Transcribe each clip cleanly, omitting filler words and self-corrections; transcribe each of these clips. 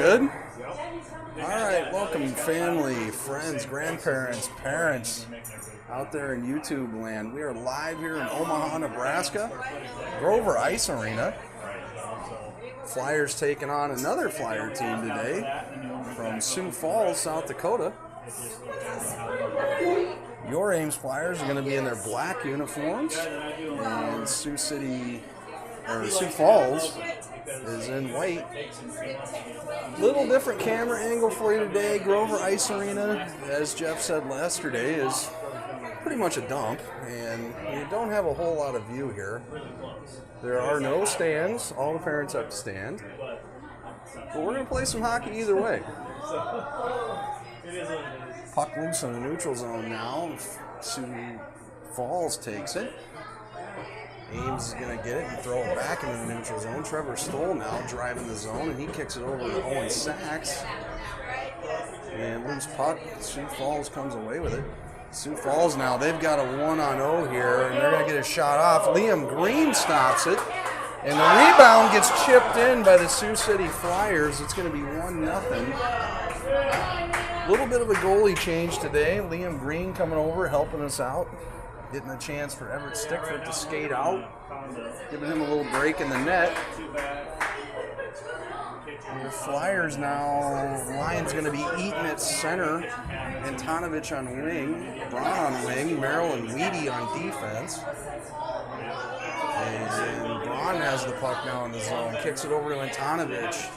good? All right, welcome family, friends, grandparents, parents out there in YouTube land. We are live here in Omaha, Nebraska, Grover Ice Arena. Flyers taking on another Flyer team today from Sioux Falls, South Dakota. Your Ames Flyers are going to be in their black uniforms, and Sioux Falls is in white. Little different camera angle for you today. Grover Ice Arena, as Jeff said yesterday, is pretty much a dump, and you don't have a whole lot of view here. There are no stands. All the parents have to stand. But we're going to play some hockey either way. Puck loose in the neutral zone now. Sioux Falls takes it. Ames is going to get it and throw it back into the neutral zone. Trevor Stoll now driving the zone, and he kicks it over to Owen Sachs. And loose puck. Sioux Falls comes away with it. Sioux Falls now, they've got a 1-on-0 here, and they're going to get a shot off. Liam Green stops it, and the rebound gets chipped in by the Sioux City Flyers. It's going to be 1-0. A little bit of a goalie change today. Liam Green coming over, helping us out. Getting a chance for Everett Stickford to skate out. Giving him a little break in the net. And the Flyers now, Lions going to be Eaton at center. Antonovich on wing. Braun on wing. Merrill and Weedy on defense. And Braun has the puck now in the zone. Kicks it over to Antonovich.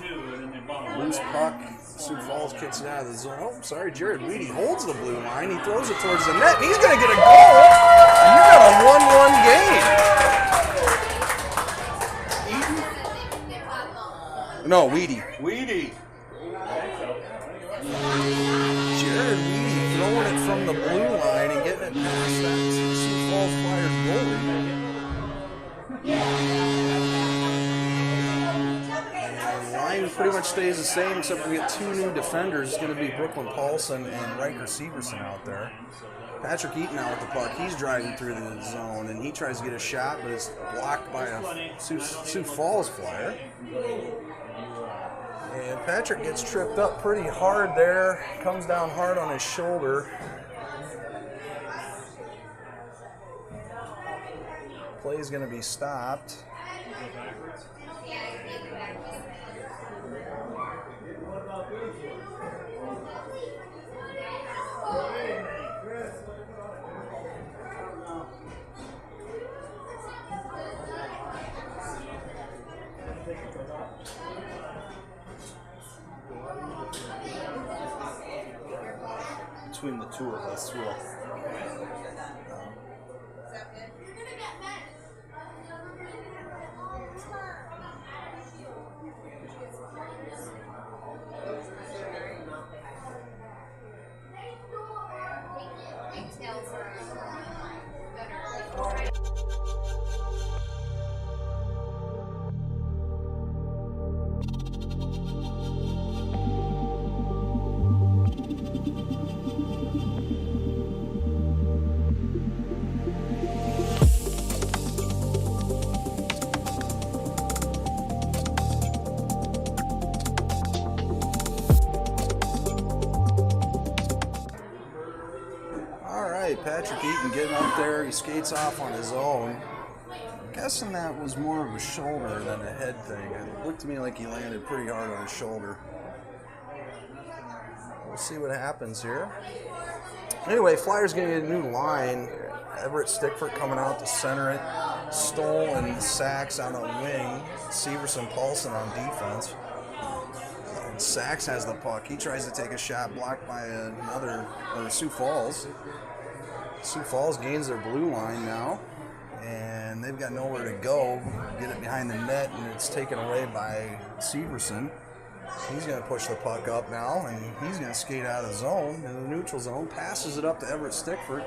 Loose puck. Sioux Falls kicks it out of the zone. Oh, sorry, Jared Weedy holds the blue line. He throws it towards the net. He's going to get a goal. And you got a 1-1 game. Eaton? No, Weedy. Jared Weedy throwing it from the blue line and getting it past that Sioux Falls Flyers goalie. Pretty much stays the same, except we get two new defenders. It's going to be Brooklyn Paulson and Riker Severson out there. Patrick Eaton out with the puck. He's driving through the zone, and he tries to get a shot, but it's blocked by a Sioux Falls Flyer. And Patrick gets tripped up pretty hard there. Comes down hard on his shoulder. Play is going to be stopped. Between the two of us, we'll Patrick Eaton getting up there, he skates off on his own. I'm guessing that was more of a shoulder than a head thing. It looked to me like he landed pretty hard on his shoulder. We'll see what happens here. Anyway, Flyers going to get a new line. Everett Stickford coming out to center it. Stoll and Sachs out on wing. Severson Paulson on defense. And Sachs has the puck. He tries to take a shot blocked by Sioux Falls. Sioux Falls gains their blue line now, and they've got nowhere to go. Get it behind the net, and it's taken away by Severson. He's going to push the puck up now, and he's going to skate out of the zone, in the neutral zone, passes it up to Everett Stickford.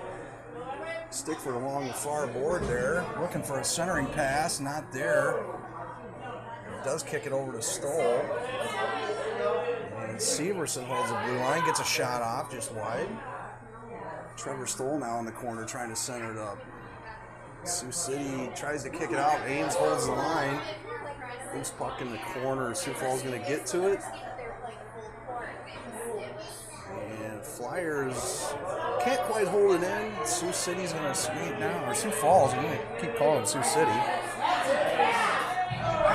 Stickford along the far board there, looking for a centering pass, not there. Does kick it over to Stoll. And Severson holds the blue line, gets a shot off just wide. Trevor Stoll now in the corner trying to center it up. Sioux City tries to kick it out. Ames holds the line. Loose puck in the corner. Sioux Falls going to get to it. Flyers can't quite hold it in. Sioux City's going to sweep now, or Sioux Falls. I'm going to keep calling it Sioux City.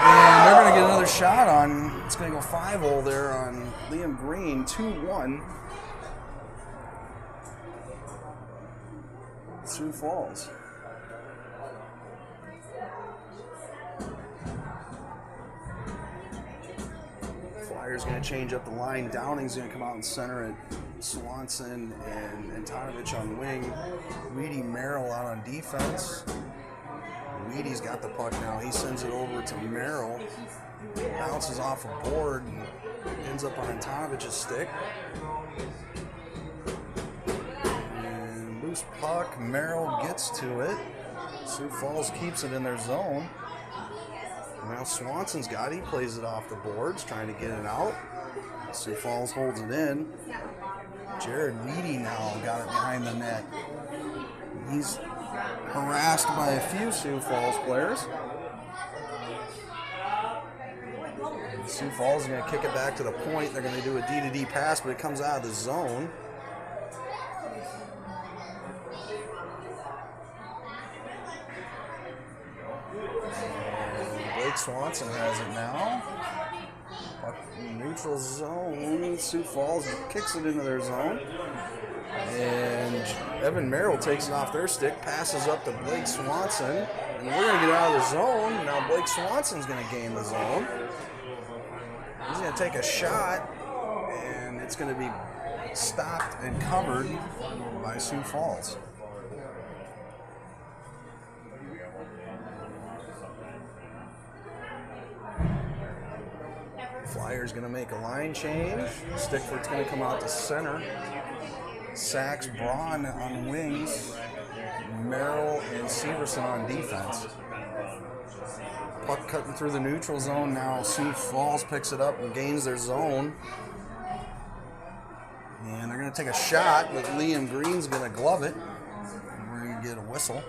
And they're going to get another shot on, it's going to go 5-0 there on Liam Green, 2-1. Sioux Falls. Flyers going to change up the line. Downing's going to come out and center it. Swanson and Antonovich on wing. Weedy Merrill out on defense. Weedy's got the puck now. He sends it over to Merrill. Bounces off a board and ends up on Antonovich's stick. And loose puck. Merrill gets to it. Sioux Falls keeps it in their zone. Now Swanson's got it. He plays it off the boards, trying to get it out. Sioux Falls holds it in. Jared Weedy now got it behind the net. He's harassed by a few Sioux Falls players. Sioux Falls is going to kick it back to the point. They're going to do a D-to-D pass, but it comes out of the zone. Blake Swanson has it now. Neutral zone. Sioux Falls kicks it into their zone. And Evan Merrill takes it off their stick, passes up to Blake Swanson. And we're going to get out of the zone. Now Blake Swanson's going to gain the zone. He's going to take a shot, and it's going to be stopped and covered by Sioux Falls. Flyers going to make a line change. Stickford's going to come out to center. Sachs, Braun on wings. Merrill and Severson on defense. Puck cutting through the neutral zone now. Sioux Falls picks it up and gains their zone. And they're going to take a shot, but Liam Green's going to glove it. And we're going to get a whistle.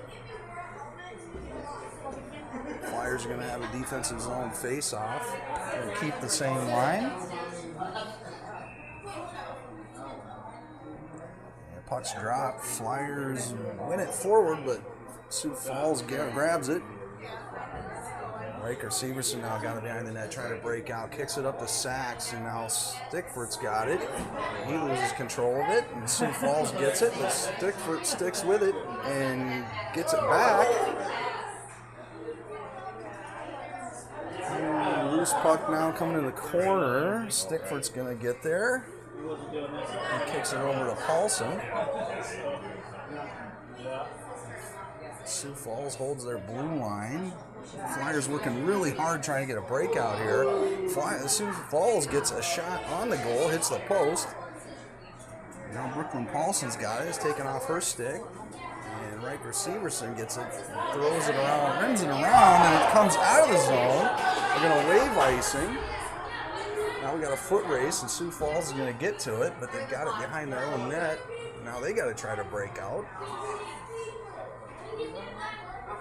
Flyers are going to have a defensive zone face-off. They'll keep the same line. And puck's dropped. Flyers win it forward, but Sioux Falls grabs it. Riker Severson now got it behind the net, trying to break out. Kicks it up to Sachs, and now Stickford's got it. He loses control of it, and Sioux Falls gets it, but Stickford sticks with it and gets it back. Loose puck now coming to the corner. Stickford's going to get there. He kicks it over to Paulson. Sioux Falls holds their blue line. Flyers working really hard trying to get a breakout here. Sioux Falls gets a shot on the goal, hits the post. Now Brooklyn Paulson's got it. It's taken off her stick. And Riker Severson gets it, throws it around, rims it around, and it comes out of the zone. They're going to wave icing. Now we got a foot race, and Sioux Falls is going to get to it, but they've got it behind their own net. Now they got to try to break out.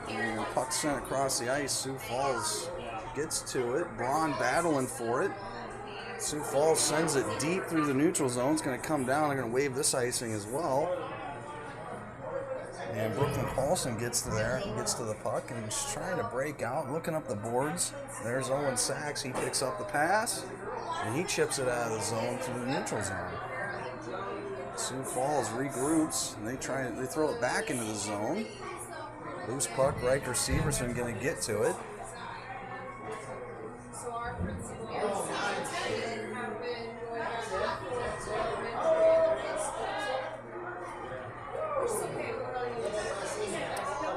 And puck sent across the ice. Sioux Falls gets to it. Braun battling for it. Sioux Falls sends it deep through the neutral zone. It's going to come down. They're going to wave this icing as well. And Brooklyn Paulson gets to there, gets to the puck, and he's trying to break out, looking up the boards. There's Owen Sachs. He picks up the pass, and he chips it out of the zone through the neutral zone. Sioux Falls regroups, and they throw it back into the zone. Loose puck, Riker Severson going to get to it.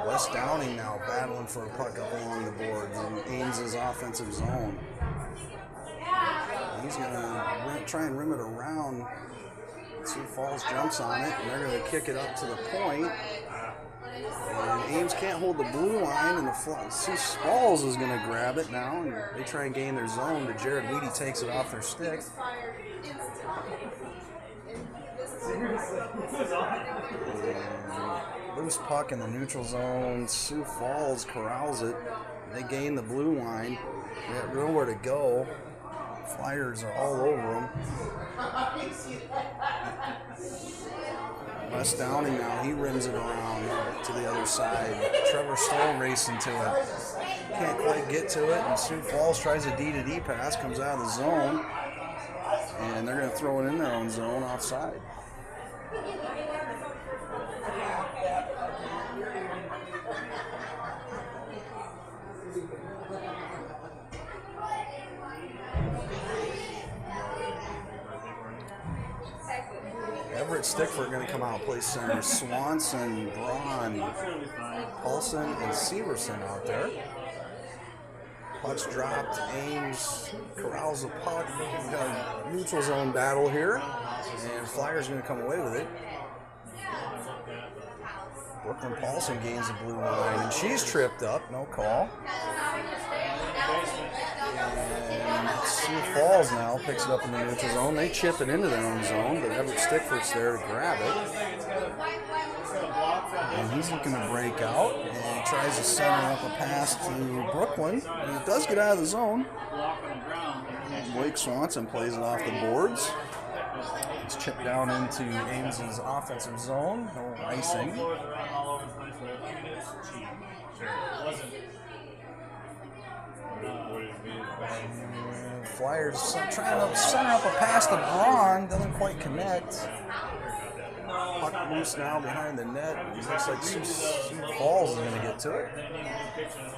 Wes Downing now battling for a puck up along the boards in Ames' offensive zone. He's going to try and rim it around. Sioux Falls jumps on it, and they're going to kick it up to the point. And Ames can't hold the blue line, and Sioux Falls is going to grab it now, and they try and gain their zone, but Jared Weedy takes it off their stick. And loose puck in the neutral zone. Sioux Falls corrals it. They gain the blue line. They have nowhere to go. Flyers are all over them. Wes Downing now, he rims it around to the other side. Trevor Stoll racing to it. Can't quite get to it, and Sioux Falls tries a D-to-D pass, comes out of the zone, and they're going to throw it in their own zone offside. Everett Stickford going to come out and play center. Swanson, Braun, Paulson, and Severson out there. Puck's dropped. Ames corrals the puck. We've got a neutral zone battle here. And Flyers going to come away with it. Brooklyn Paulson gains the blue line. And she's tripped up. No call. And Sioux Falls now picks it up in the neutral zone. They chip it into their own zone, but Everett Stickford's there to grab it. And he's looking to break out and tries to center up a pass to Brooklyn. And it does get out of the zone. Blake Swanson plays it off the boards. It's chipped down into Ames's offensive zone. No icing. Flyers trying to center up a pass to Braun, doesn't quite connect. Puck loose now behind the net. It looks like Sioux Falls is going to get to it.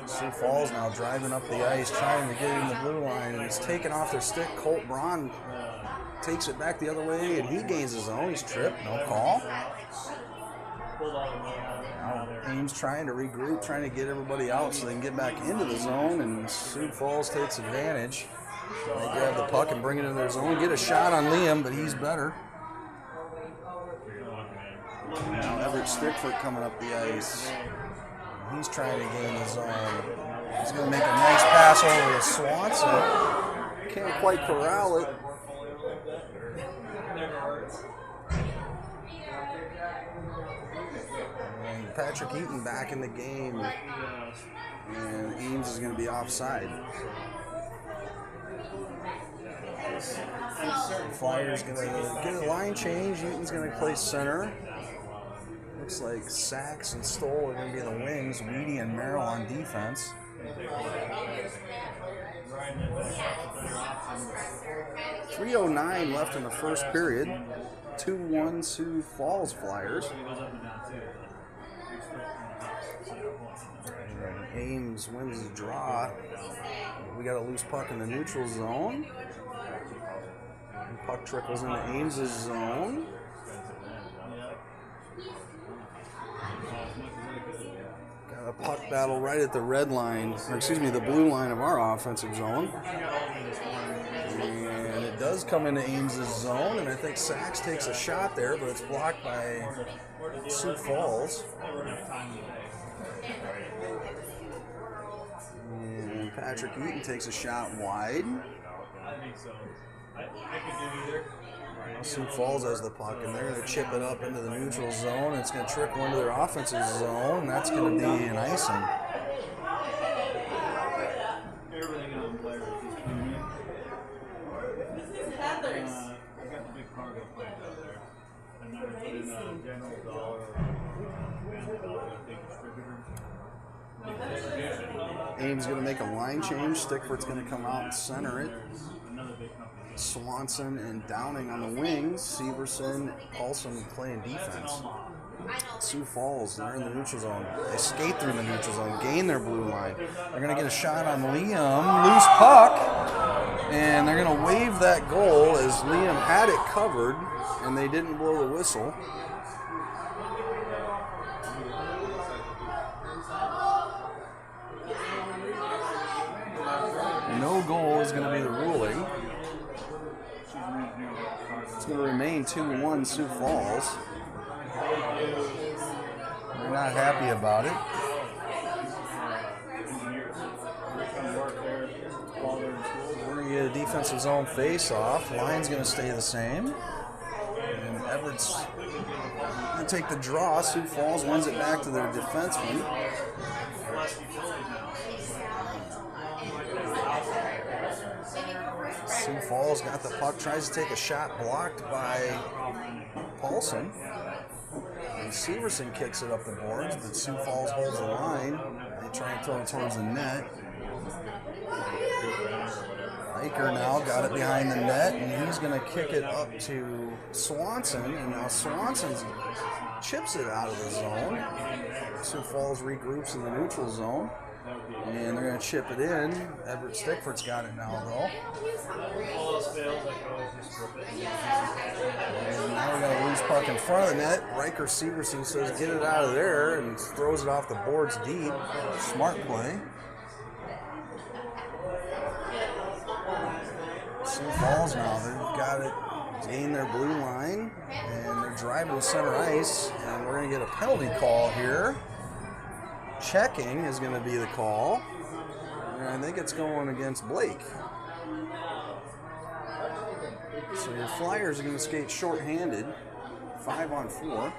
Sioux Falls now driving up the ice, trying to get it in the blue line, and it's taken off their stick. Colt Braun takes it back the other way, and he gains his own. He's tripped, no call. Now Ames trying to regroup, trying to get everybody out so they can get back into the zone, and Sioux Falls takes advantage. They grab the puck and bring it into their zone. Get a shot on Liam, but he's better. Now Everett Stickford coming up the ice. He's trying to gain the zone. He's going to make a nice pass over to Swanson. Can't quite corral it. And Patrick Eaton back in the game. And Ames is going to be offside. Flyers going to get a line change. Eaton's going to play center. Looks like Sachs and Stoll are going to be the wings. Weedy and Merrill on defense. .309 left in the first period. 2-1 Sioux Falls Flyers. And Ames wins the draw. We got a loose puck in the neutral zone. And puck trickles into Ames's zone. Got a puck battle right at the red line, or excuse me, the blue line of our offensive zone. And it does come into Ames's zone, and I think Sachs takes a shot there, but it's blocked by Sioux Falls. And Patrick Eaton takes a shot wide. Sioux Falls has the puck, and they're going to chip it up into the neutral zone. It's going to trickle into their offensive zone, and that's going to be an icing. Ames going to make a line change. Stickford's going to come out and center it. Swanson and Downing on the wings. Severson, Paulson playing defense. Sioux Falls, they're in the neutral zone. They skate through the neutral zone, gain their blue line. They're going to get a shot on Liam. Loose puck. And they're going to wave that goal as Liam had it covered, and they didn't blow the whistle. No goal is going to be the ruling. It's going to remain 2-1 Sioux Falls. They're not happy about it. We're going to get a defensive zone face-off. Line's going to stay the same. And Everett's going to take the draw. Sioux Falls wins it back to their defenseman. Sioux Falls got the puck, tries to take a shot blocked by Paulson. And Severson kicks it up the boards, but Sioux Falls holds the line. They try and throw it towards the net. Riker now got it behind the net, and he's going to kick it up to Swanson. And now Swanson chips it out of the zone. Sioux Falls regroups in the neutral zone. And they're going to chip it in. Everett Stickford's got it now, though. And now we got a loose puck in front of the net. Riker Severson says, get it out of there, and throws it off the boards deep. Smart play. Sioux Falls now, they've got it, gained their blue line, and they're driving to center ice, and we're going to get a penalty call here. Checking is going to be the call, and I think it's going against Blake. So your Flyers are going to skate shorthanded, 5-on-4.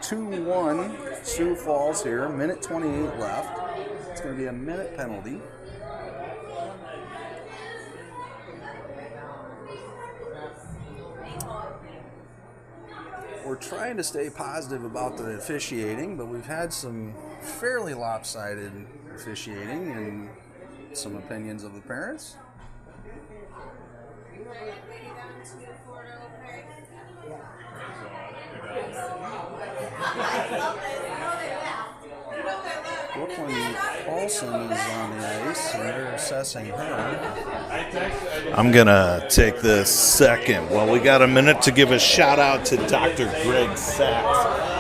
2-1 Sioux Falls here, minute 28 left. It's going to be a minute penalty. We're trying to stay positive about the officiating, but we've had some fairly lopsided officiating and some opinions of the parents. Brooklyn Paulson is on the ice, and they're assessing her. I'm going to take this second. Well, we got a minute to give a shout out to Dr. Greg Sachs.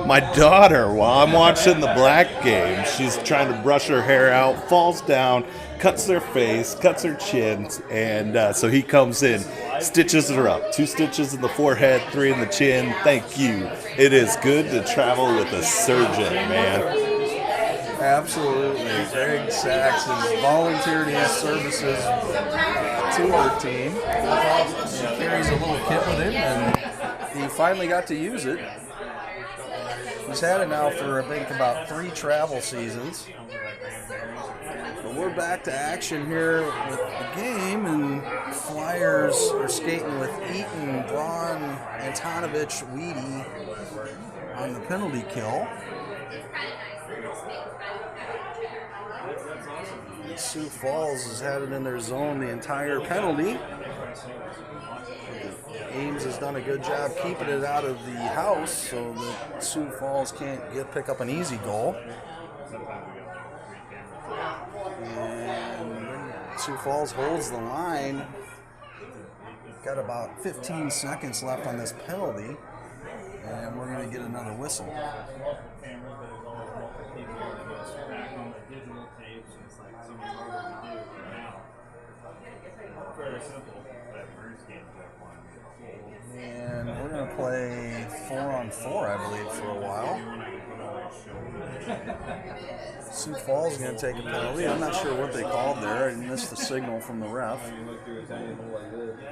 My daughter, while I'm watching the Black game, she's trying to brush her hair out, falls down, cuts her face, cuts her chin, and so he comes in, stitches her up. 2 stitches in the forehead, 3 in the chin. Thank you. It is good to travel with a surgeon, man. Absolutely. Greg Sachs has volunteered his services to our team. He carries a little kit with him, and he finally got to use it. He's had it now for, I think, about 3 travel seasons. But we're back to action here with the game, and Flyers are skating with Eaton, Braun, Antonovich, Weedy on the penalty kill. Sioux Falls has had it in their zone the entire penalty. Ames has done a good job keeping it out of the house so that Sioux Falls can't pick up an easy goal. And Sioux Falls holds the line. Got about 15 seconds left on this penalty, and we're going to get another whistle. And we're going to play 4-on-4, I believe, for a while. Sioux Falls is going to take a penalty. I'm not sure what they called there. I missed the signal from the ref.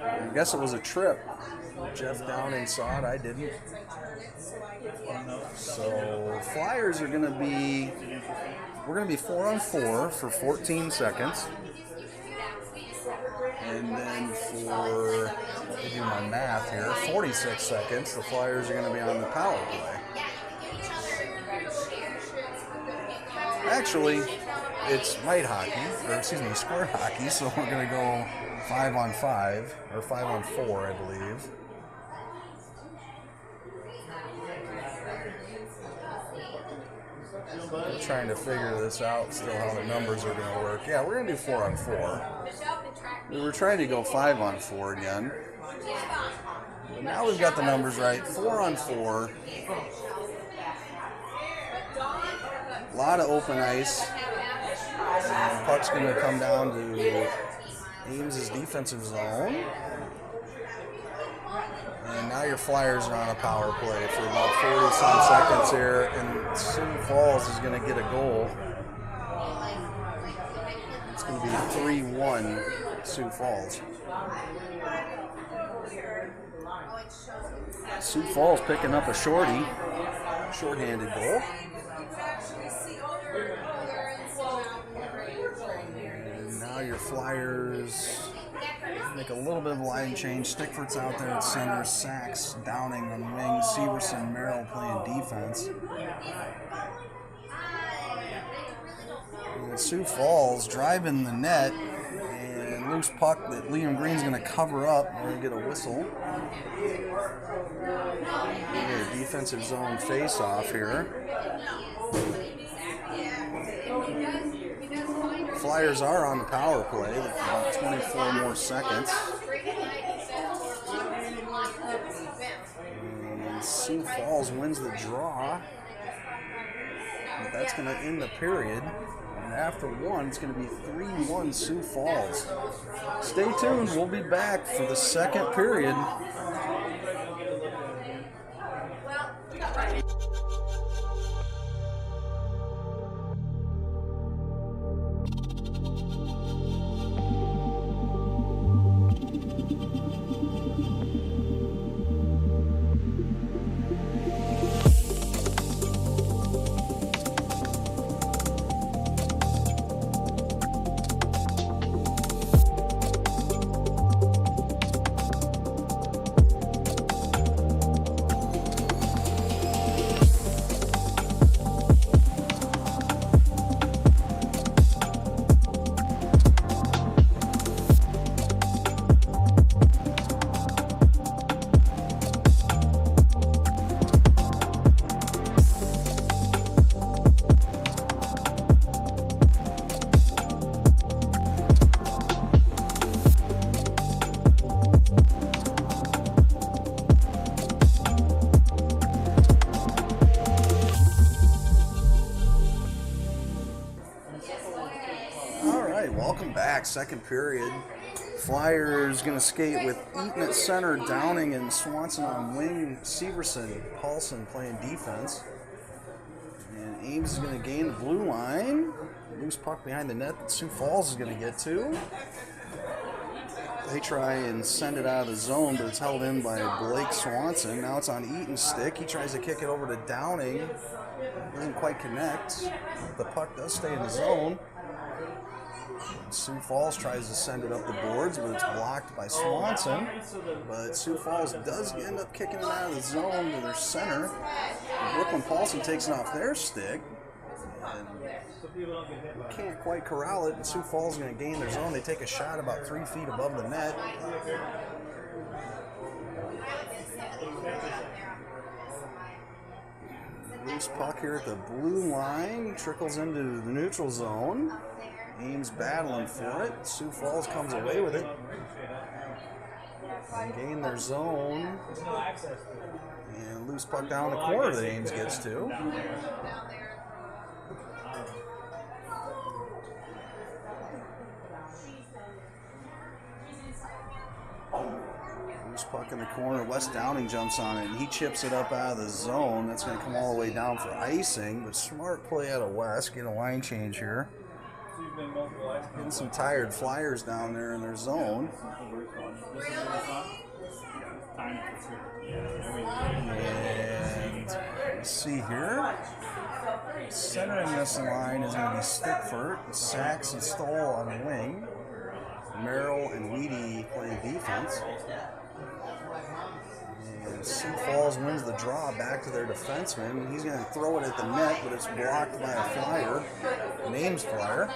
I guess it was a trip. Jeff Downing saw it. I didn't. So Flyers are going to be, we're going to be 4-on-4 for 14 seconds. And then for, let me do my math here, 46 seconds, the Flyers are going to be on the power play. Actually, it's light hockey, or excuse me, square hockey, so we're going to go 5-on-5, or 5-on-4, I believe. We're trying to figure this out still, how the numbers are going to work. Yeah, we're going to do 4-on-4. We were trying to go 5-on-4 again. But now we've got the numbers right. 4-on-4. A lot of open ice. And the puck's going to come down to Ames' defensive zone. And now your Flyers are on a power play for about 40-some seconds here. And Sioux Falls is going to get a goal. It's going to be 3-1 Sioux Falls. Sioux Falls picking up a shorthanded goal. And now your Flyers Make a little bit of line change. Stickford's out there at center. Sachs, Downing on wing. Severson, Merrill playing defense. And Sioux Falls driving the net. And loose puck that Liam Green's going to cover up. We're going to get a whistle. A defensive zone face-off here. Flyers are on the power play. About 24 more seconds. And Sioux Falls wins the draw. But that's going to end the period. And after one, it's going to be 3-1 Sioux Falls. Stay tuned. We'll be back for the second period. Welcome back, second period. Flyers going to skate with Eaton at center, Downing and Swanson on wing, Severson, Paulson playing defense. And Ames is going to gain the blue line. Loose puck behind the net that Sioux Falls is going to get to. They try and send it out of the zone, but it's held in by Blake Swanson. Now it's on Eaton's stick. He tries to kick it over to Downing. Doesn't quite connect. The puck does stay in the zone. Sioux Falls tries to send it up the boards, but it's blocked by Swanson. But Sioux Falls does end up kicking it out of the zone to their center. Brooklyn Paulson takes it off their stick. And can't quite corral it, and Sioux Falls is going to gain their zone. They take a shot about 3 feet above the net. Loose puck here at the blue line, trickles into the neutral zone. Ames battling for it. Sioux Falls comes away with it. And gain their zone. And loose puck down the corner that Ames gets to. Loose puck in the corner. Wes Downing jumps on it and he chips it up out of the zone. That's going to come all the way down for icing. But smart play out of Wes. Get a line change here. Getting some tired Flyers down there in their zone. And let's see here. Centering this line is going to be Stickford, Sachs and Stoll on the wing. Merrill and Weedy play defense. And Sioux Falls wins the draw back to their defenseman. He's going to throw it at the net, but it's blocked by a Flyer, an Ames Flyer.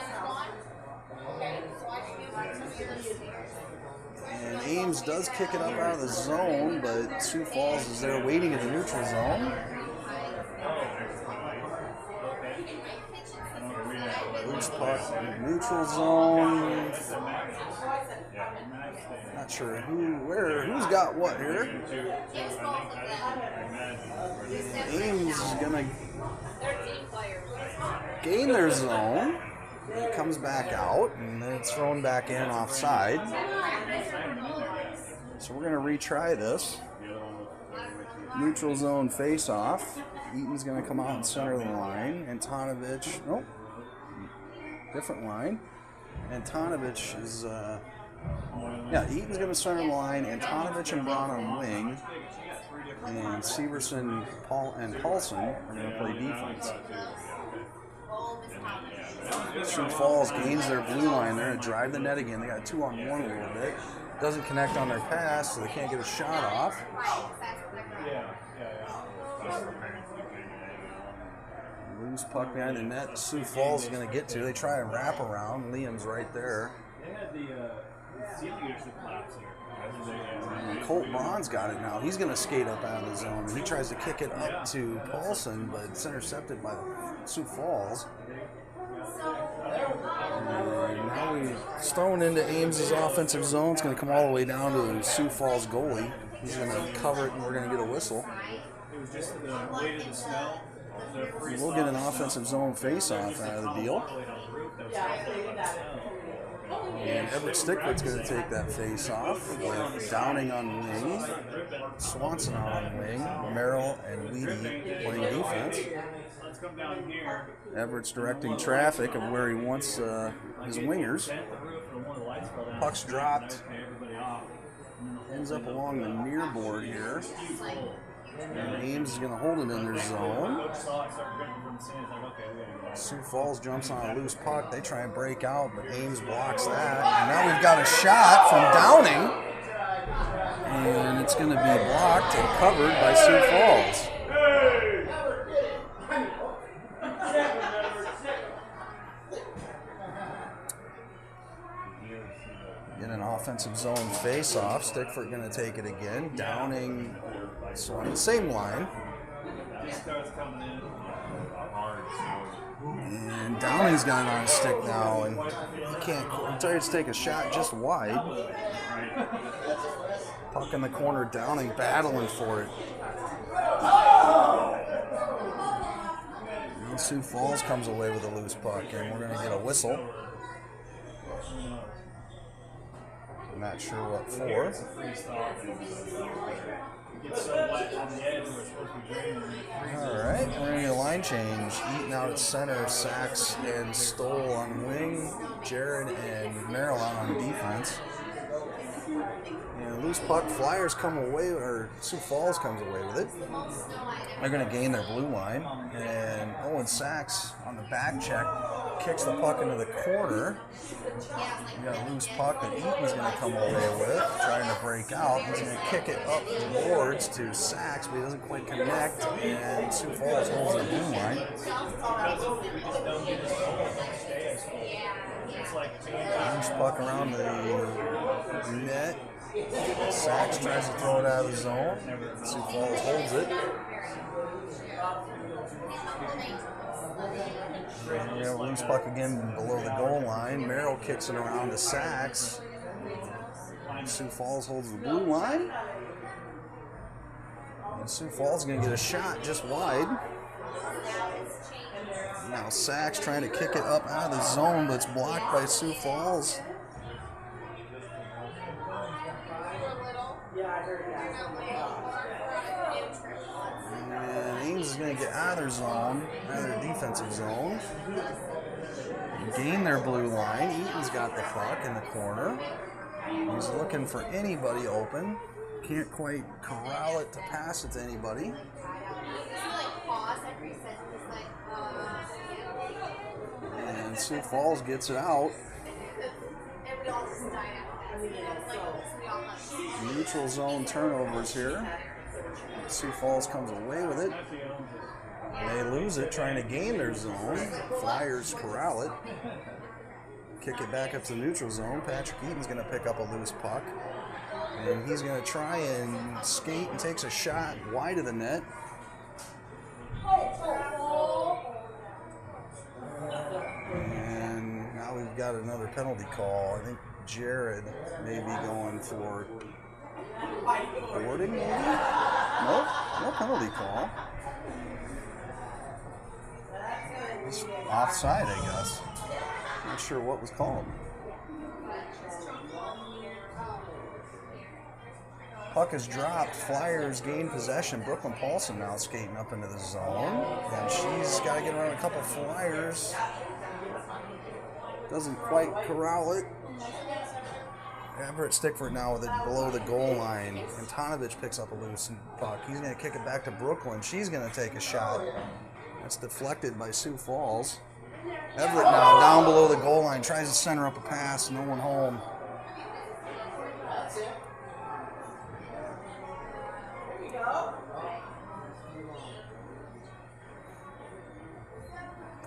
And Ames does kick it up out of the zone, but Sioux Falls is there waiting in the neutral zone. Loose puck in the neutral zone. Not sure who's got what here. Ames is gonna gain their zone. It comes back out, and then it's thrown back in offside. So we're gonna retry this. Neutral zone face-off. Eaton's gonna come out and center the line. Antonovich, nope, different line. Antonovich is, Eaton's going to center the line. Antonovich and Braun on wing. And Severson, Paul, and Paulson are going to play defense. Sioux Falls gains their blue line. They're going to drive the net again. They got 2-on-1 a little bit. Doesn't connect on their pass, so they can't get a shot off. Loose puck behind the net. Sioux Falls is going to get to. They try and wrap around. Liam's right there. And Colt Braun's got it now. He's going to skate up out of the zone. And he tries to kick it up to Paulson, but it's intercepted by Sioux Falls. And now he's thrown into Ames's offensive zone. It's going to come all the way down to the Sioux Falls goalie. He's going to cover it, and we're going to get a whistle. We'll get an offensive zone face-off out of the deal. And Everett Stickford's going to take that face-off with Downing on wing, Swanson on wing, Merrill and Weedy playing defense. Everett's directing traffic of where he wants his wingers. Puck's dropped. Ends up along the near board here. And Ames is going to hold it in their zone. Sioux Falls jumps on a loose puck. They try and break out, but Ames blocks that. And now we've got a shot from Downing. And it's going to be blocked and covered by Sioux Falls. Get an offensive zone face-off. Stickford going to take it again. Downing, same line. And Downing's got it on his stick now, and he can't. Tries to take a shot just wide. Puck in the corner. Downing battling for it. And Sioux Falls comes away with a loose puck, and we're going to get a whistle. I'm not sure what for. Alright, we're going to get a line change. Eaton out at center, Sachs and Stoll on wing, Jared and Merrill out on defense. And loose puck, Flyers come away, or Sioux Falls comes away with it. They're going to gain their blue line. And Owen Sachs on the back check kicks the puck into the corner. We got a loose puck that Eaton's going to come away with, trying to break out. He's going to kick it up the boards to Sachs, but he doesn't quite connect. And Sioux Falls holds their blue line. Loose puck around the net. Sachs tries to throw it out of the zone. Sioux Falls holds it. And, loose puck again below the goal line. Merrill kicks it around to Sachs. Sioux Falls holds the blue line. And Sioux Falls is going to get a shot just wide. Now Sachs trying to kick it up out of the zone, but it's blocked by Sioux Falls. And Ames is going to get out of their zone, out of their defensive zone. Gain their blue line. Eaton's got the puck in the corner. He's looking for anybody open. Can't quite corral it to pass it to anybody. And Sioux Falls gets it out. Neutral zone turnovers here. Sioux Falls comes away with it. They lose it, trying to gain their zone. Flyers corral it. Kick it back up to the neutral zone. Patrick Eaton's going to pick up a loose puck. And he's going to try and skate and takes a shot wide of the net. And now we've got another penalty call. I think Jared may be going for boarding, maybe? Nope, no penalty call. Just offside, I guess. Not sure what was called. Puck is dropped. Flyers gain possession. Brooklyn Paulson now skating up into the zone. And she's got to get around a couple Flyers. Doesn't quite corral it. Everett Stickford now with it below the goal line. And Antonovich picks up a loose puck. He's going to kick it back to Brooklyn. She's going to take a shot. That's deflected by Sioux Falls. Everett now down below the goal line, tries to center up a pass, no one home.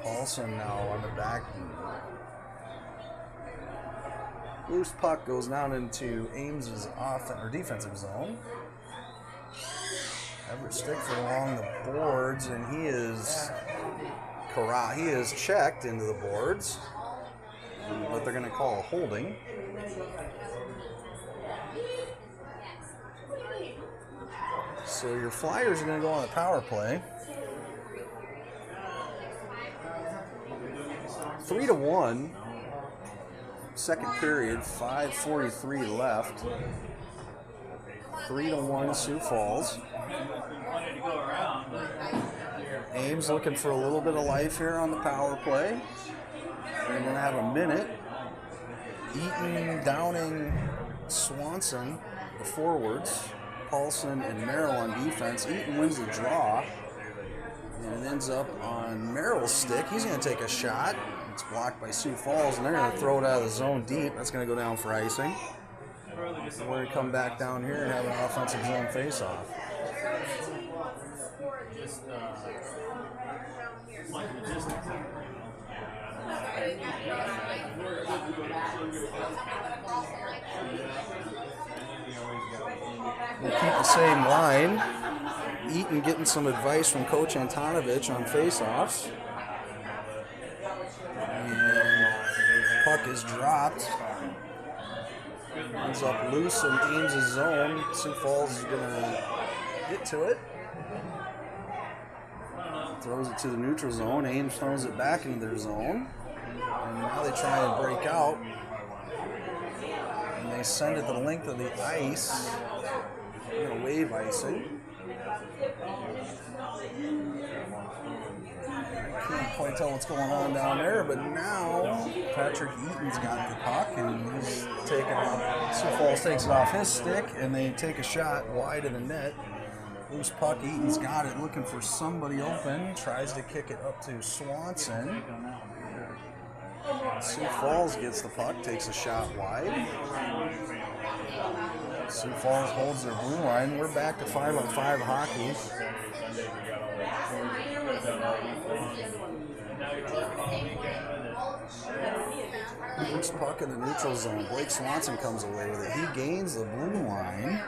Paulson now on the back. Loose puck goes down into Ames's defensive zone. Everett Stickford along the boards, and he is checked into the boards, but they're going to call a holding. So your Flyers are going to go on the power play. 3-1. Second period, 5:43 left. 3-1 Sioux Falls. Ames looking for a little bit of life here on the power play. They're going to have a minute. Eaton, Downing, Swanson, the forwards. Paulson and Merrill on defense. Eaton wins the draw. And it ends up on Merrill's stick. He's going to take a shot. It's blocked by Sioux Falls, and they're going to throw it out of the zone deep. That's going to go down for icing. We're going to come back down here and have an offensive zone face-off. We'll keep the same line. Eaton getting some advice from Coach Antonovich on face-offs. And puck is dropped. Ends up loose in Ames' zone. Sioux Falls is going to get to it. Throws it to the neutral zone. Ames throws it back into their zone. And now they try and break out. And they send it the length of the ice. They're going to wave icing. Can't quite tell what's going on down there, but now Patrick Eaton's got the puck and he's taking it. Sioux Falls takes it off his stick and they take a shot wide of the net. Loose puck, Eaton's got it, looking for somebody open, tries to kick it up to Swanson. Sioux Falls gets the puck, takes a shot wide. Sioux Falls holds their blue line. We're back to 5-on-5 hockey. Loose puck in the neutral zone. Blake Swanson comes away with it. He gains the blue line.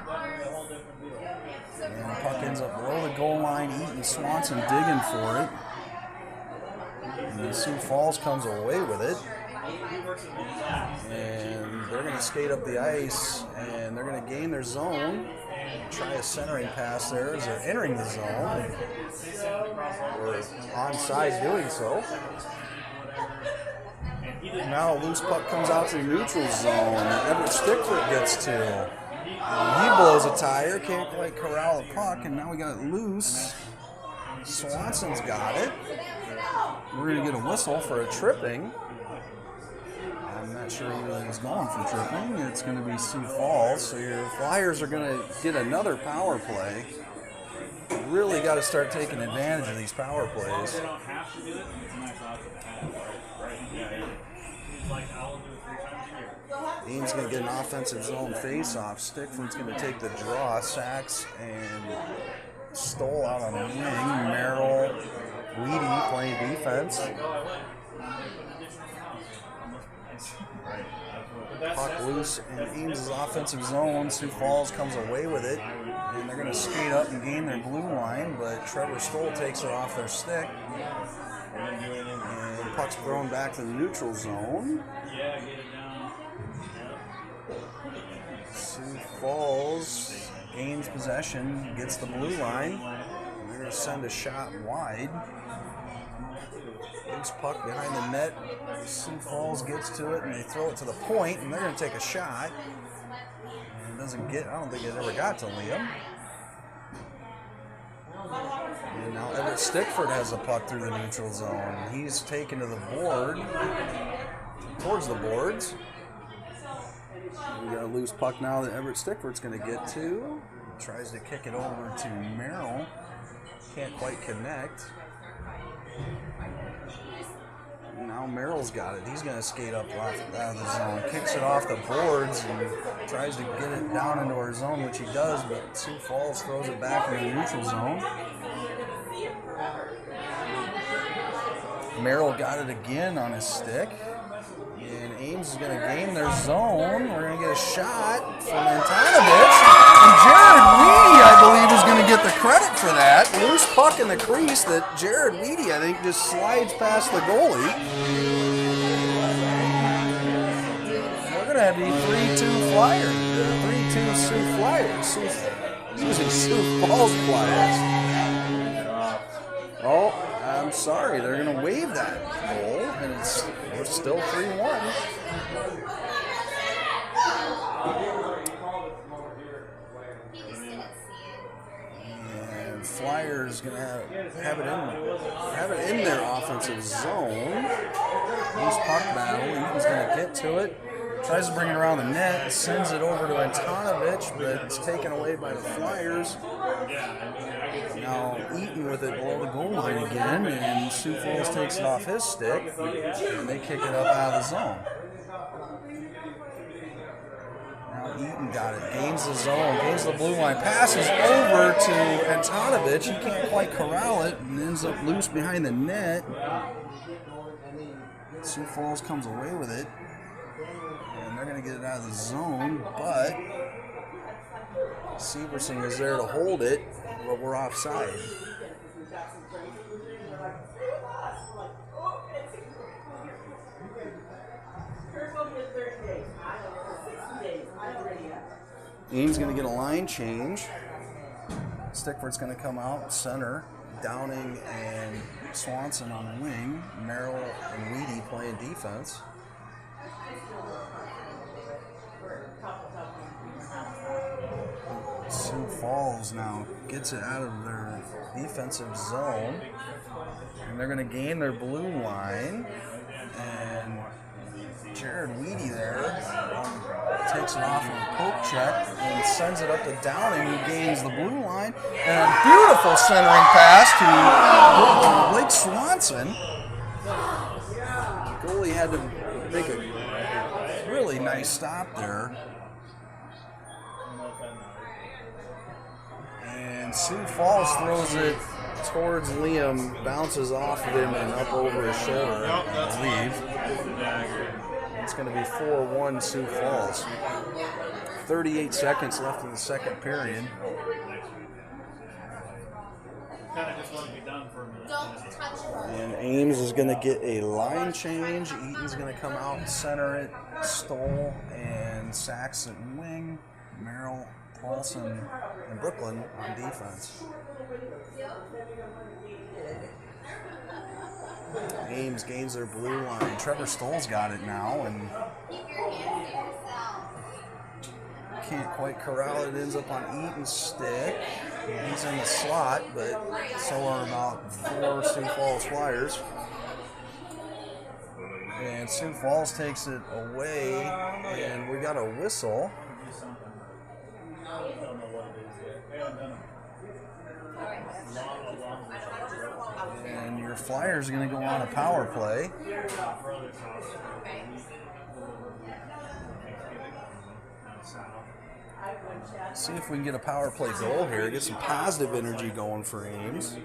And the puck ends up below the goal line. Eaton Swanson digging for it. And Sioux Falls comes away with it. And they're going to skate up the ice and they're going to gain their zone. Try a centering pass there as they're entering the zone. Or onside doing so. Now a loose puck comes out to the neutral zone. Everett Stickford gets to. He blows a tire, can't quite corral the puck, and now we got it loose. Swanson's got it. We're going to get a whistle for a tripping. I'm not sure who he's going for tripping. It's going to be Sioux Falls. So your Flyers are going to get another power play. Really got to start taking advantage of these power plays. Dean's going to get an offensive zone face-off. Stickford's going to take the draw. Sachs and Stoll out on the wing. Merrill, Weedy playing defense. Puck loose in Ames' offensive zone. Sioux Falls comes away with it. And they're going to skate up and gain their blue line, but Trevor Stoll takes it off their stick. And puck's thrown back to the neutral zone. Sioux Falls gains possession, gets the blue line. And they're going to send a shot wide. Loose puck behind the net. Sioux Falls gets to it and they throw it to the point, and they're going to take a shot. And it doesn't get, I don't think it ever got to Liam. And now Everett Stickford has a puck through the neutral zone. He's taken to the board, towards the boards. We got a loose puck now that Everett Stickford's going to get to. Tries to kick it over to Merrill. Can't quite connect. Now Merrill's got it. He's going to skate up out of the zone. Kicks it off the boards and tries to get it down into our zone, which he does, but Sioux Falls throws it back in the neutral zone. Merrill got it again on his stick. And Ames is going to gain their zone. We're going to get a shot from Antonovich. And Jared Weedy, I believe, is going to get the credit for that. Loose puck in the crease that Jared Weedy, I think, just slides past the goalie. We're going to have the 3-2 Flyers. 3-2 Sioux Flyers. Excuse me, Sioux Falls Flyers. Oh, I'm sorry. They're going to waive that goal, and we're still 3-1. And Flyers going to have it in their offensive zone. Loose puck battle. Eaton's going to get to it. Tries to bring it around the net. Sends it over to Antonovich, but it's taken away by the Flyers. Now Eaton with it below the goal line again, and Sioux Falls takes it off his stick, and they kick it up out of the zone. Now Eaton got it, gains the zone, gains the blue line, passes over to Antonovich. He can't quite corral it, and ends up loose behind the net. Sioux Falls comes away with it, and they're going to get it out of the zone, but Severson is there to hold it, but we're offside. Ames going to get a line change. Stickford's going to come out center. Downing and Swanson on the wing. Merrill and Weedy playing defense. Sioux Falls now gets it out of their defensive zone, and they're going to gain their blue line, and Jared Weedy there takes it off of a poke check and sends it up to Downing, who gains the blue line, and a beautiful centering pass to Blake Swanson. The goalie had to make a really nice stop there. And Sioux Falls throws it towards Liam, bounces off of him and up over his shoulder, I believe. It's going to be 4-1 Sioux Falls. 38 seconds left in the second period. And Ames is going to get a line change. Eaton's going to come out and center it. Stoll and Sachs at wing. Merrill, Paulson, and Brooklyn on defense. Ames gains their blue line. Trevor Stoll's got it now, and can't quite corral it. Ends up on Eaton's stick. He's in the slot, but so are about 4 Sioux Falls Flyers. And Sioux Falls takes it away, and we got a whistle. And your Flyers are going to go on a power play. See if we can get a power play goal here. Get some positive energy going for Ames.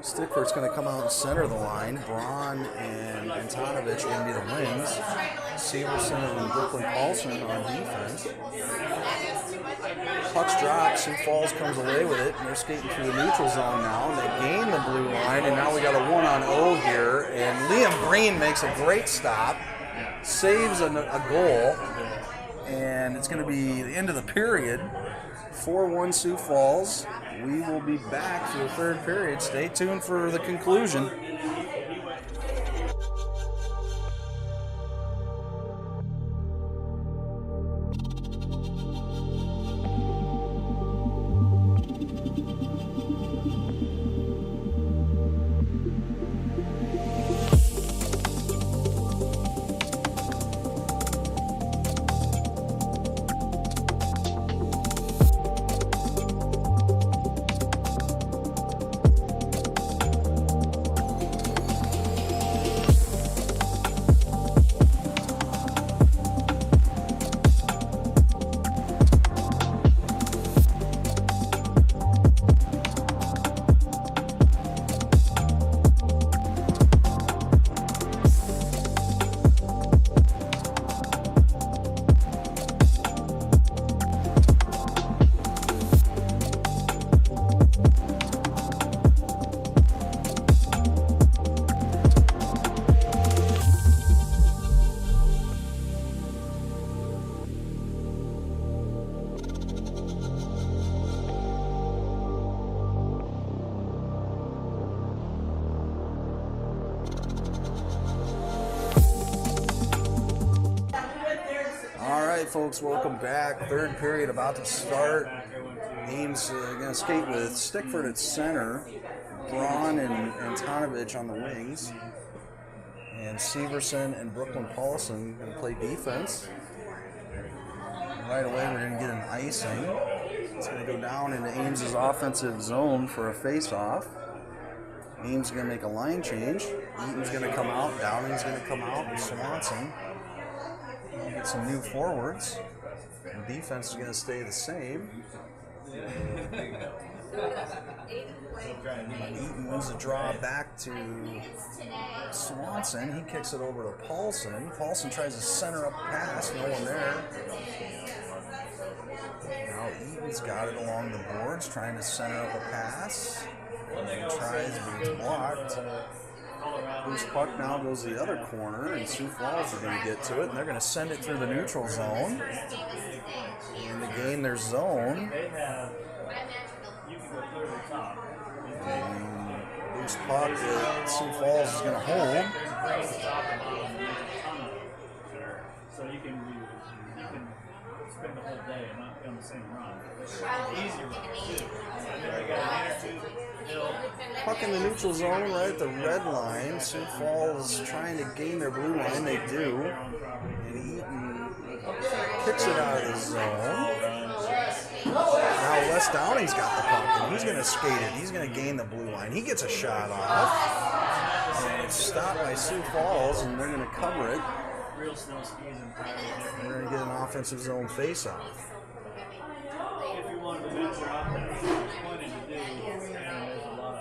Stickford's going to come out and center the line. Braun and Antonovich are going to be the wings. Severson and Brooklyn Paulson on defense. Puck's dropped. Sioux Falls comes away with it, and they're skating through the neutral zone now. And they gain the blue line, and now we got a 1-on-0 here. And Liam Green makes a great stop, saves a goal, and it's going to be the end of the period. 4-1 Sioux Falls. We will be back for the third period. Stay tuned for the conclusion. right, folks, welcome back. Third period about to start. Ames going to skate with Stickford at center, Braun and Antonovich on the wings, and Severson and Brooklyn Paulson going to play defense. Right away, we're going to get an icing. It's going to go down into Ames' offensive zone for a face-off. Ames is going to make a line change. Eaton's going to come out. Downing's going to come out. And Swanson. We'll get some new forwards. The defense is going to stay the same. Eaton wins the draw back to Swanson. He kicks it over to Paulson. Paulson tries to center up a pass. No one there. Now Eaton's got it along the boards, trying to center up a pass. He tries, but it's blocked. Loose puck now goes to the other corner, and Sioux Falls are going to get to it, and they're going to send it through the neutral zone. And to gain their zone. And loose puck that Sioux Falls is going to hold. So you can spend the whole day and not be on the same run. Easier. Puck in the neutral zone, right at the red line. Sioux Falls trying to gain their blue line. They do. And Eaton kicks it out of the zone. Now Wes Downing's got the puck, and he's going to skate it. He's going to gain the blue line. He gets a shot off. And it's stopped by Sioux Falls, and they're going to cover it. Real snow skis and We're going to get an offensive zone face-off. if you wanted to venture out there, it's plenty to do, and there's a lot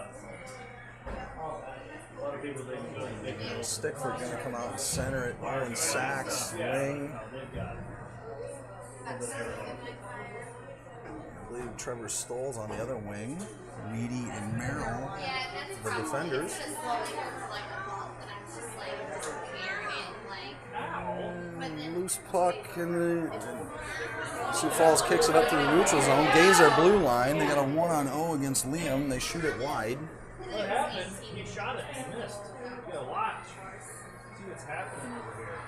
of people they can go. Stickford going to come out and center it. Aaron Sachs, wing. They've got it. I believe Trevor Stoll's on the other wing. Weedy and Merrill, the defenders. Loose puck, and Sioux Falls kicks it up to the neutral zone, gains their blue line. They got a 1-on-0 against Liam. They shoot it wide. What happened? You shot it and you missed. You gotta watch. See what's happening over here.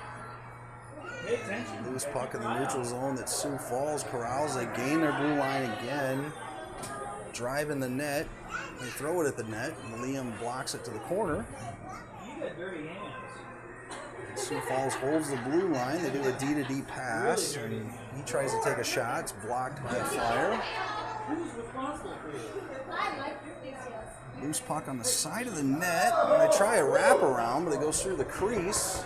Pay attention. Loose puck in the neutral zone that Sioux Falls corrals. They gain their blue line again. Drive in the net. They throw it at the net. And Liam blocks it to the corner. You got dirty hands. Sioux Falls holds the blue line. They do a D-to-D pass, and he tries to take a shot. It's blocked by a Flyer. Who's responsible for you? Loose puck on the side of the net. And they try a wraparound, but it goes through the crease.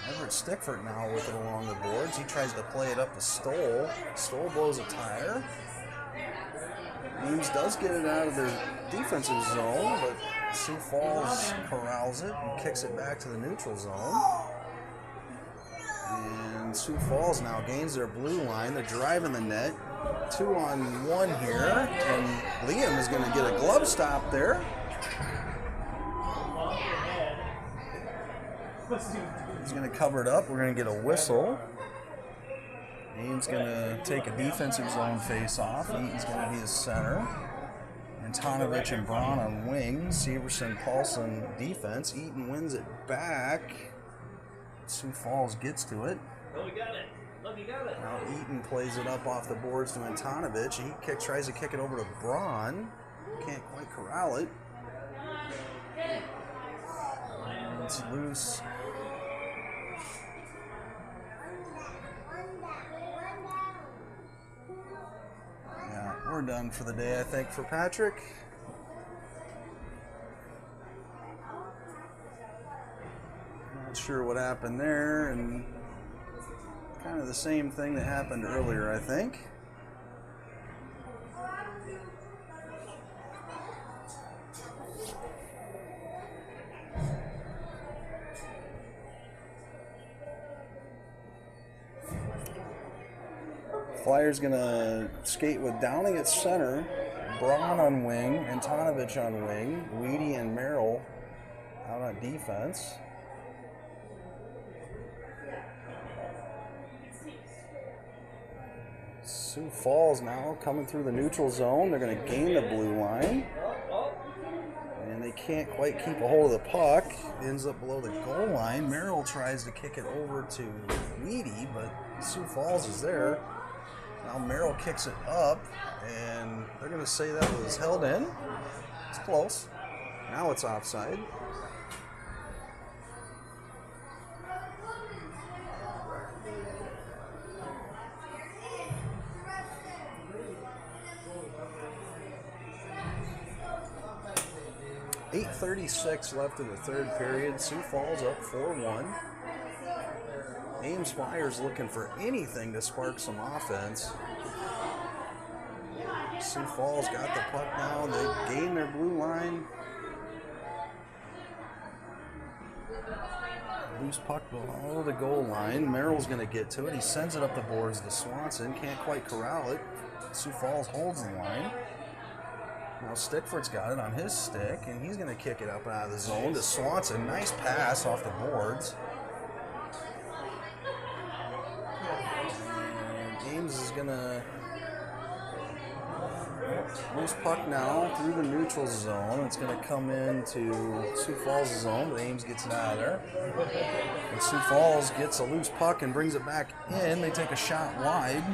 Everett Stickford now with it along the boards. He tries to play it up to Stoll. Stoll blows a tire. Ames does get it out of their defensive zone, but Sioux Falls corrals it and kicks it back to the neutral zone. And Sioux Falls now gains their blue line. They're driving the net. 2-on-1 here, and Liam is going to get a glove stop there. He's going to cover it up. We're going to get a whistle. Ames going to take a defensive zone face-off. Eaton's going to be the center. Antonovich and Braun on wing. Severson, Paulson defense. Eaton wins it back. Sioux Falls gets to it. Oh, we got it. Look, you got it. Now Eaton plays it up off the boards to Antonovich. He tries to kick it over to Braun. Can't quite corral it. And it's loose. Yeah, we're done for the day, I think, for Patrick. Not sure what happened there, and kind of the same thing that happened earlier, I think. Flyers gonna skate with Downing at center, Braun on wing, Antonovich on wing, Weedy and Merrill out on defense. Sioux Falls now coming through the neutral zone. They're going to gain the blue line. And they They can't quite keep a hold of the puck. Ends up below the goal line. Merrill tries to kick it over to Weedy, but Sioux Falls is there. Now Merrill kicks it up, and they're going to say that was held in. It's close. Now it's offside. .36 left in the third period. Sioux Falls up 4-1. Ames Flyers looking for anything to spark some offense. Sioux Falls got the puck now. They gain their blue line. Loose puck below the goal line. Merrill's going to get to it. He sends it up the boards to Swanson. Can't quite corral it. Sioux Falls holds the line. Now Stickford's got it on his stick, and he's going to kick it up out of the zone to Swanson. Nice pass off the boards. And Ames is going to loose puck now through the neutral zone. It's going to come into Sioux Falls' zone, but Ames gets it out of there. And Sioux Falls gets a loose puck and brings it back in. They take a shot wide.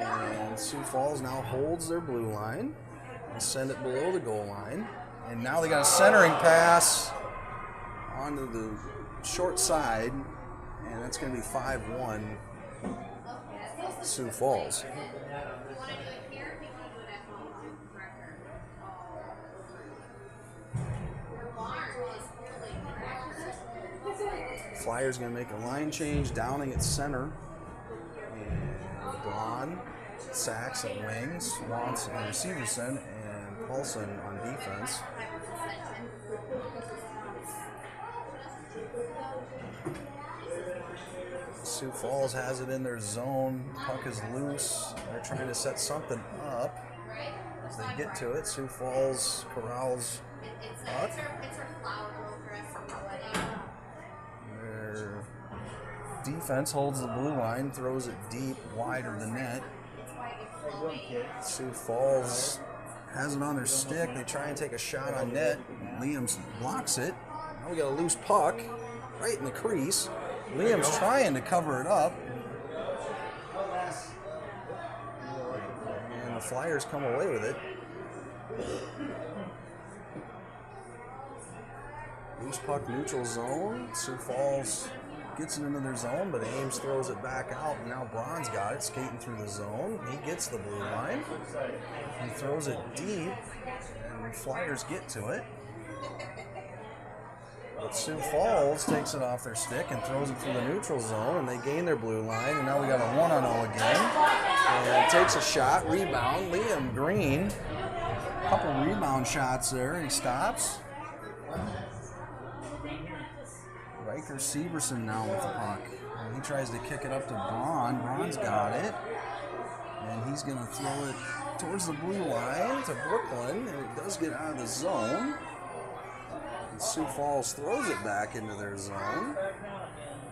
And Sioux Falls now holds their blue line and send it below the goal line. And now they got a centering pass onto the short side, and that's going to be 5-1 Sioux Falls. Flyers going to make a line change, Downing at center. And Braun, Sachs at wings, Swanson and Severson, and Paulson on defense. Sioux Falls has it in their zone. Puck is loose. They're trying to set something up as they get to it. Sioux Falls corrals puck. Their defense holds the blue line, throws it deep, wide of the net. Sioux Falls has it on their stick. They try and take a shot on net. Liam blocks it. Now we got a loose puck right in the crease. Liam's trying to cover it up. And the Flyers come away with it. Loose puck, neutral zone. Sioux Falls gets it into their zone, but Ames throws it back out. And now Braun's got it, skating through the zone. He gets the blue line. He throws it deep, and the Flyers get to it. But Sioux Falls takes it off their stick and throws it through the neutral zone, and they gain their blue line, and now we got a 1-on-0 again. And takes a shot, rebound, Liam Green. A couple rebound shots there, and he stops. Riker Severson now with the puck. And he tries to kick it up to Braun. Braun's got it. And he's going to throw it towards the blue line to Brooklyn, and it does get out of the zone. Sioux Falls throws it back into their zone,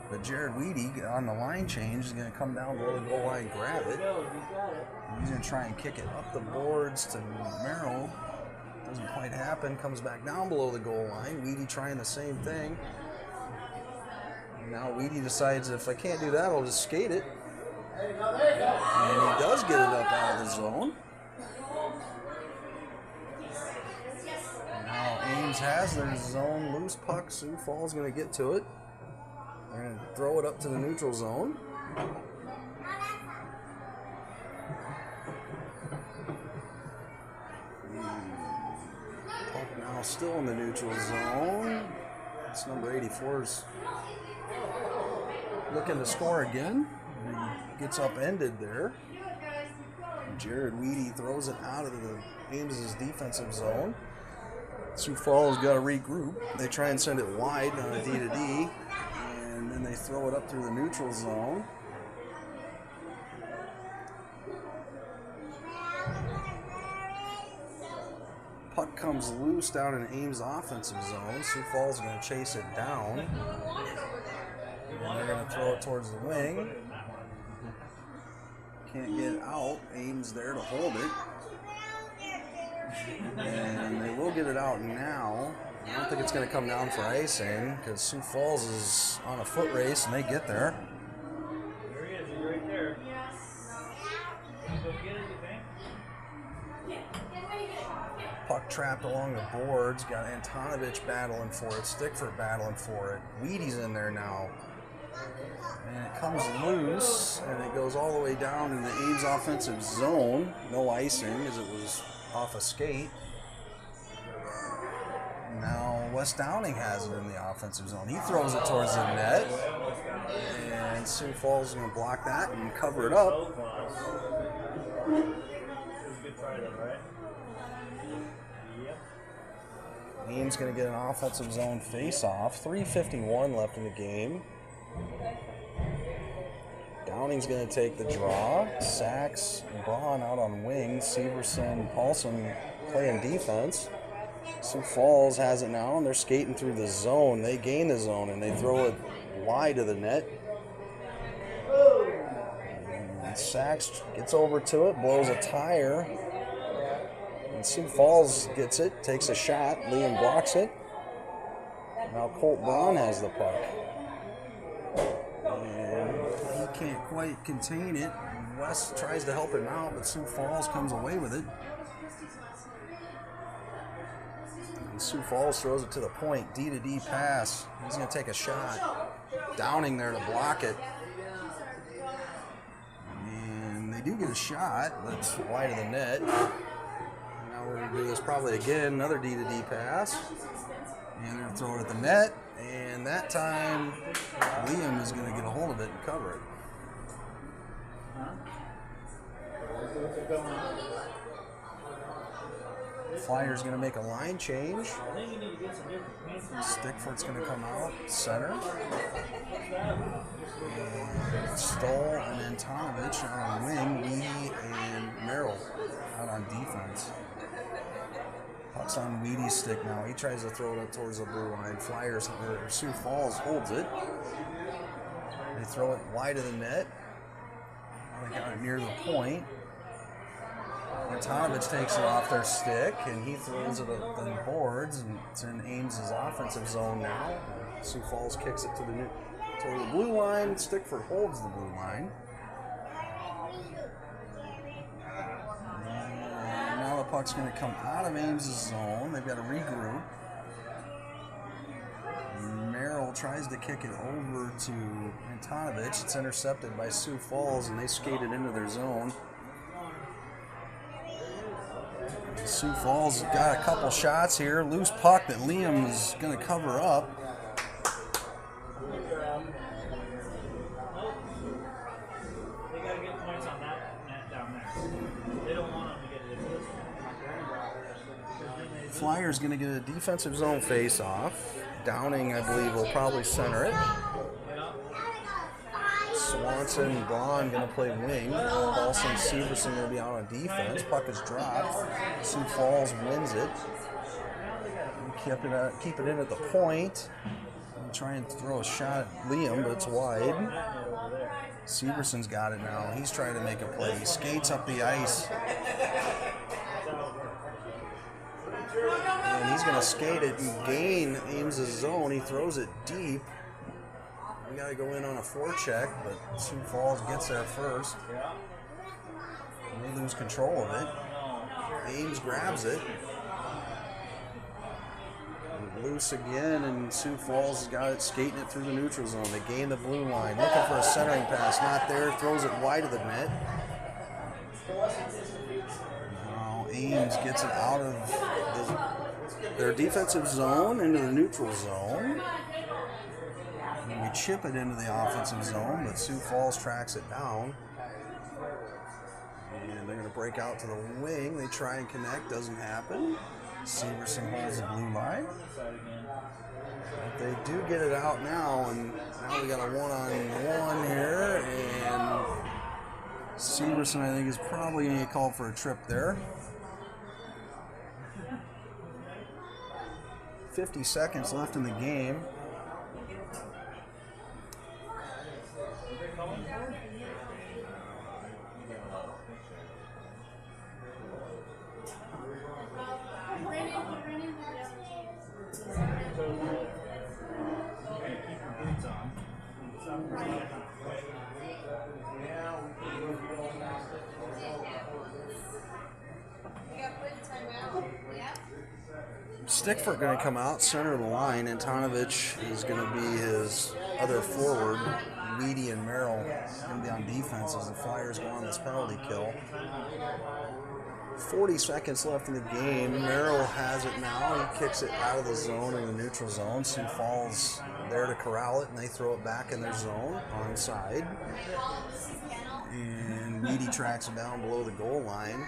but Jared Weedy on the line change is going to come down below the goal line and grab it. And he's going to try and kick it up the boards to Merrill. Doesn't quite happen. Comes back down below the goal line. Weedy trying the same thing. And now Weedy decides, if I can't do that, I'll just skate it. And he does get it up out of the zone. Now Ames has their zone, loose puck. Sioux Falls going to get to it. They're going to throw it up to the neutral zone. Puck now still in the neutral zone. It's number 84's looking to score again. He gets upended there. Jared Weedy throws it out of the Ames' defensive zone. Sioux Falls got to regroup. They try and send it wide on a D-to-D, and then they throw it up through the neutral zone. Puck comes loose down in Ames' offensive zone. Sioux Falls is going to chase it down. And they're going to throw it towards the wing. Can't get it out. Ames there to hold it. And they will get it out now. I don't think it's going to come down for icing because Sioux Falls is on a foot race and they get there. There he is. He's right there. Go get it, you think? Puck trapped along the boards. Got Antonovich battling for it. Stickford battling for it. Wheaty's in there now. And it comes loose, and it goes all the way down in the Ames offensive zone. No icing, as it was off a skate. Now West Downing has it in the offensive zone. He throws it towards the net, and Sioux Falls is going to block that and cover it up. It was a good try though, right? Yep. Ames going to get an offensive zone face-off. 3:51 left in the game. Downing's going to take the draw. Sachs, Braun out on wing. Severson, Paulson playing defense. Sioux Falls has it now, and they're skating through the zone. They gain the zone, and they throw it wide of the net. And Sachs gets over to it, blows a tire. And Sioux Falls gets it, takes a shot. Liam blocks it. Now Colt Braun has the puck. And he can't quite contain it. West tries to help him out, but Sioux Falls comes away with it. And Sioux Falls throws it to the point. D-to-D pass. He's going to take a shot. Downing there to block it. And they do get a shot, but it's wide of the net. And now we're going to do this probably again. Another D-to-D pass. And they're going to throw it at the net. And that time, Liam is going to get a hold of it and cover it. Flyers going to make a line change. Stickford's going to come out center. And Stoll and Antonovich out on wing. Weedy and Merrill out on defense. Puck's on Weedy's stick now. He tries to throw it up towards the blue line. Flyers, or Sioux Falls holds it. They throw it wide of the net. They got it near the point. Antonovich takes it off their stick, and he throws it up the boards, and it's in Ames' offensive zone now. Sioux Falls kicks it to the blue line. Stickford holds the blue line. And now the puck's going to come out of Ames' zone. They've got to regroup. Merrill tries to kick it over to Antonovich. It's intercepted by Sioux Falls, and they skate it into their zone. Sioux Falls got a couple shots here. Loose puck that Liam is going to cover up. They got to get points on that net down there. They don't want them to get it into this one. Flyers going to get a defensive zone face-off. Downing, I believe, will probably center it. Swanson and Braun going to play wing. Paulson and Severson going to be out on defense. Puck is dropped. Sioux Falls wins it. Keep it in at the point. And try and throw a shot at Liam, but it's wide. Severson's got it now. He's trying to make a play. He skates up the ice. And he's going to skate it and gain Ames' zone. He throws it deep. We got to go in on a forecheck, but Sioux Falls gets there first. And they lose control of it. Ames grabs it. And loose again, and Sioux Falls has got it skating it through the neutral zone. They gain the blue line. Looking for a centering pass. Not there. Throws it wide of the net. Now Ames gets it out of their defensive zone into the neutral zone. And we chip it into the offensive zone, but Sioux Falls tracks it down. And they're going to break out to the wing. They try and connect, doesn't happen. Severson holds the blue line. But they do get it out now, and now we got a one-on-one here. And Severson, I think, is probably going to get called for a trip there. 50 seconds left in the game. Stickford going to come out, center of the line. Antonovich is going to be his other forward. Weedy and Merrill going to be on defense as the Flyers go on this penalty kill. 40 seconds left in the game. Merrill has it now. He kicks it out of the zone in the neutral zone. Sioux Falls there to corral it, and they throw it back in their zone onside. And Weedy tracks it down below the goal line.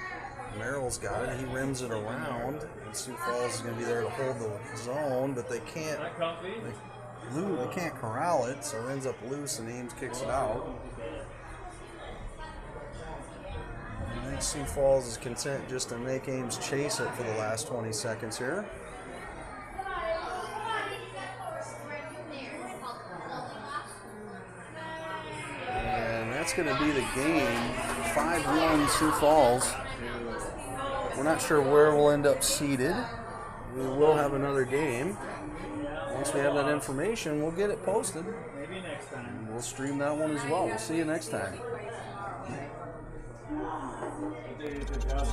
Merrill's got it. He rims it around. And Sioux Falls is going to be there to hold the zone, but they can't. They can't corral it, so it ends up loose, and Ames kicks it out. I think Sioux Falls is content just to make Ames chase it for the last 20 seconds here. And that's going to be the game. 5-1 Sioux Falls. We're not sure where we'll end up seated. We will have another game. Once we have that information, we'll get it posted. Maybe next time. We'll stream that one as well. We'll see you next time. Good job.